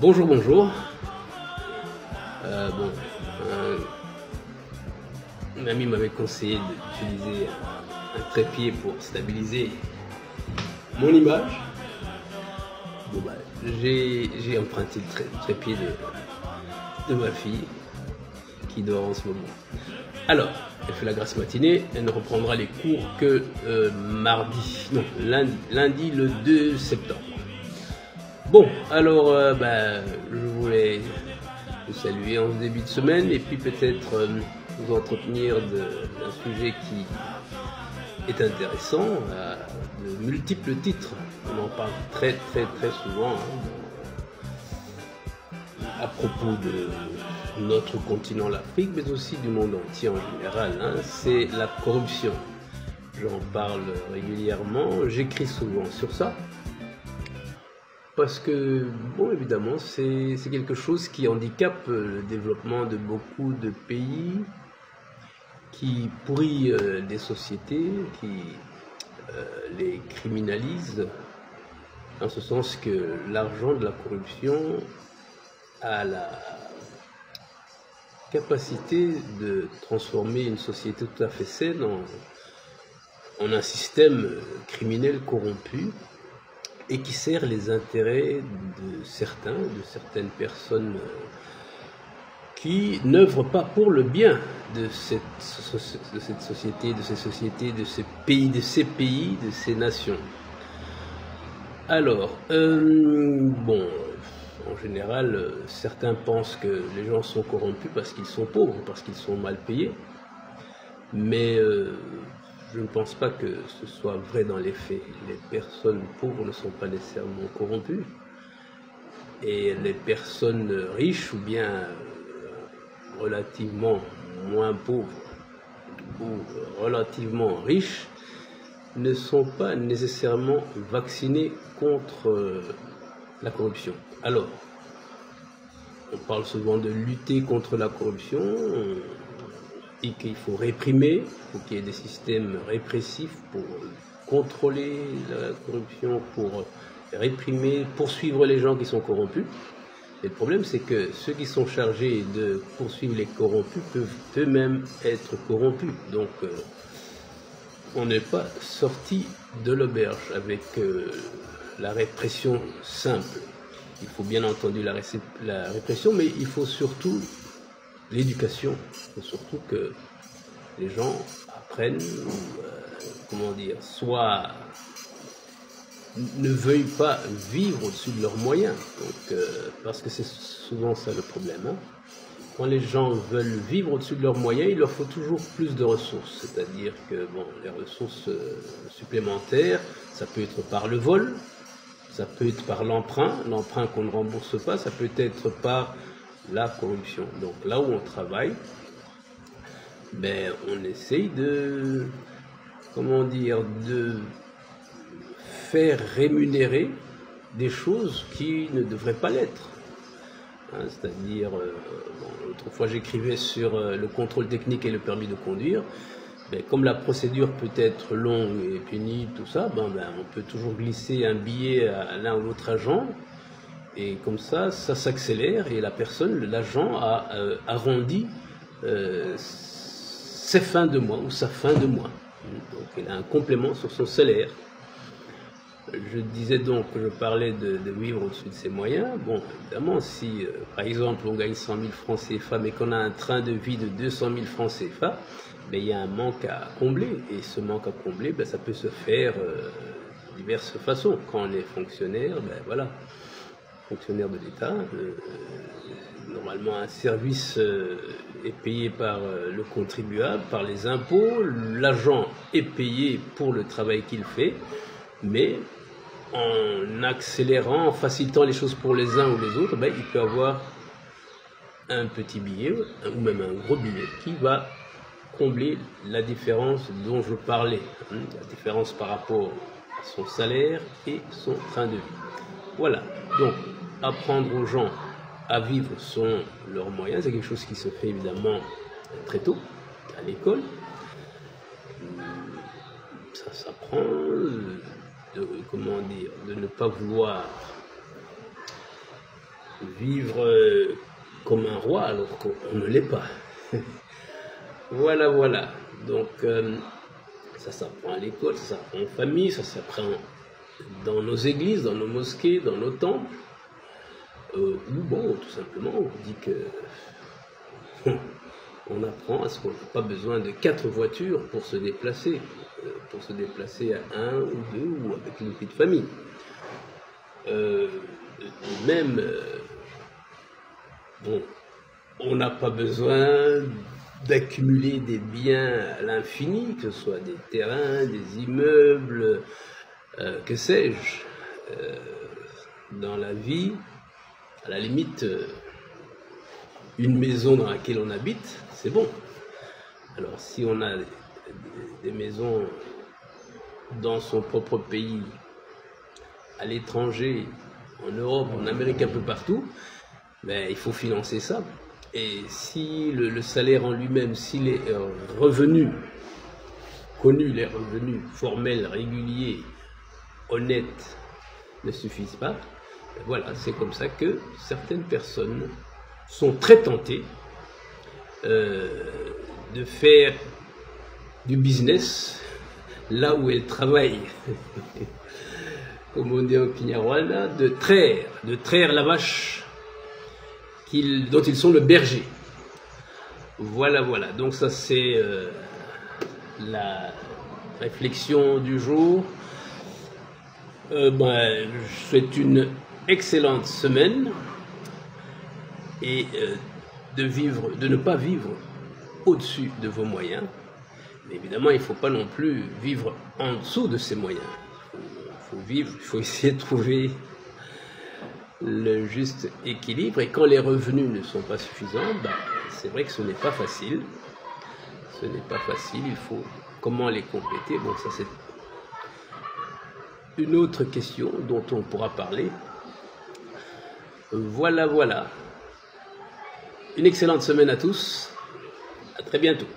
Bonjour, bonjour. Un ami m'avait conseillé d'utiliser un trépied pour stabiliser mon image. J'ai emprunté le trépied de ma fille qui dort en ce moment. Alors, elle fait la grasse matinée, elle ne reprendra les cours que lundi le 2 septembre. Bon, alors, je voulais vous saluer en ce début de semaine et puis peut-être vous entretenir d'un sujet qui est intéressant, de multiples titres. On en parle très souvent à propos de notre continent, l'Afrique, mais aussi du monde entier en général. C'est la corruption. J'en parle régulièrement, j'écris souvent sur ça. Parce que, bon, évidemment, c'est quelque chose qui handicape le développement de beaucoup de pays, qui pourrit des sociétés, qui les criminalise, en ce sens que l'argent de la corruption a la capacité de transformer une société tout à fait saine en un système criminel corrompu, et qui sert les intérêts de certaines personnes qui n'œuvrent pas pour le bien de cette société, de ces sociétés, de ces pays, de ces nations. Alors, en général, certains pensent que les gens sont corrompus parce qu'ils sont pauvres, parce qu'ils sont mal payés, mais je ne pense pas que ce soit vrai dans les faits. Les personnes pauvres ne sont pas nécessairement corrompues. Et les personnes riches ou bien relativement moins pauvres ou relativement riches ne sont pas nécessairement vaccinées contre la corruption. Alors, on parle souvent de lutter contre la corruption, et qu'il faut réprimer, il faut qu'il y ait des systèmes répressifs pour contrôler la corruption, pour réprimer, poursuivre les gens qui sont corrompus. Et le problème, c'est que ceux qui sont chargés de poursuivre les corrompus peuvent eux-mêmes être corrompus. Donc, on n'est pas sorti de l'auberge avec la répression simple. Il faut bien entendu la répression, mais il faut surtout l'éducation. Il faut surtout que les gens apprennent, soit ne veuillent pas vivre au-dessus de leurs moyens. Donc, parce que c'est souvent ça le problème. Quand les gens veulent vivre au-dessus de leurs moyens, il leur faut toujours plus de ressources. C'est-à-dire que les ressources supplémentaires, ça peut être par le vol, ça peut être par l'emprunt qu'on ne rembourse pas, ça peut être par la corruption. Donc là où on travaille, on essaye de faire rémunérer des choses qui ne devraient pas l'être. C'est-à-dire, autrefois j'écrivais sur le contrôle technique et le permis de conduire. Comme la procédure peut être longue et pénible, tout ça, on peut toujours glisser un billet à l'un ou l'autre agent, et comme ça s'accélère, et l'agent a arrondi ses fins de mois ou sa fin de mois. Donc il a un complément sur son salaire. Je disais donc que je parlais de vivre au-dessus de ses moyens. Bon, évidemment, si par exemple on gagne 100 000 francs CFA, mais qu'on a un train de vie de 200 000 francs CFA, il y a un manque à combler. Et ce manque à combler, ça peut se faire de diverses façons. Quand on est fonctionnaire, fonctionnaire de l'État, normalement un service est payé par le contribuable, par les impôts, l'agent est payé pour le travail qu'il fait, mais en accélérant, en facilitant les choses pour les uns ou les autres, il peut avoir un petit billet ou même un gros billet qui va combler la différence dont je parlais, la différence par rapport à son salaire et son train de vie. Voilà, donc apprendre aux gens à vivre selon leurs moyens, c'est quelque chose qui se fait évidemment très tôt, à l'école. Ça s'apprend de ne pas vouloir vivre comme un roi alors qu'on ne l'est pas. Voilà, voilà. Donc, ça s'apprend à l'école, ça s'apprend en famille, ça s'apprend dans nos églises, dans nos mosquées, dans nos temples. Ou bon, tout simplement, on dit que on apprend à ce qu'on n'a pas besoin de 4 voitures pour se déplacer à 1 ou 2 ou avec une petite famille. Même, bon, on n'a pas besoin d'accumuler des biens à l'infini, que ce soit des terrains, des immeubles, que sais-je, dans la vie. À la limite, une maison dans laquelle on habite, c'est bon. Alors si on a des maisons dans son propre pays, à l'étranger, en Europe, en Amérique, un peu partout, ben, il faut financer ça. Et si le salaire en lui-même, si les revenus connus, les revenus formels, réguliers, honnêtes, ne suffisent pas, ben voilà, c'est comme ça que certaines personnes sont très tentées de faire du business là où elles travaillent. Comme on dit en Kinyarwanda, de traire la vache dont ils sont le berger. Voilà, voilà. Donc ça c'est la réflexion du jour. Je souhaite une excellente semaine et de ne pas vivre au-dessus de vos moyens. Mais évidemment, il ne faut pas non plus vivre en dessous de ses moyens. Il faut essayer de trouver le juste équilibre. Et quand les revenus ne sont pas suffisants, c'est vrai que ce n'est pas facile. Ce n'est pas facile, il faut comment les compléter. Bon, ça c'est une autre question dont on pourra parler. Voilà, voilà. Une excellente semaine à tous. À très bientôt.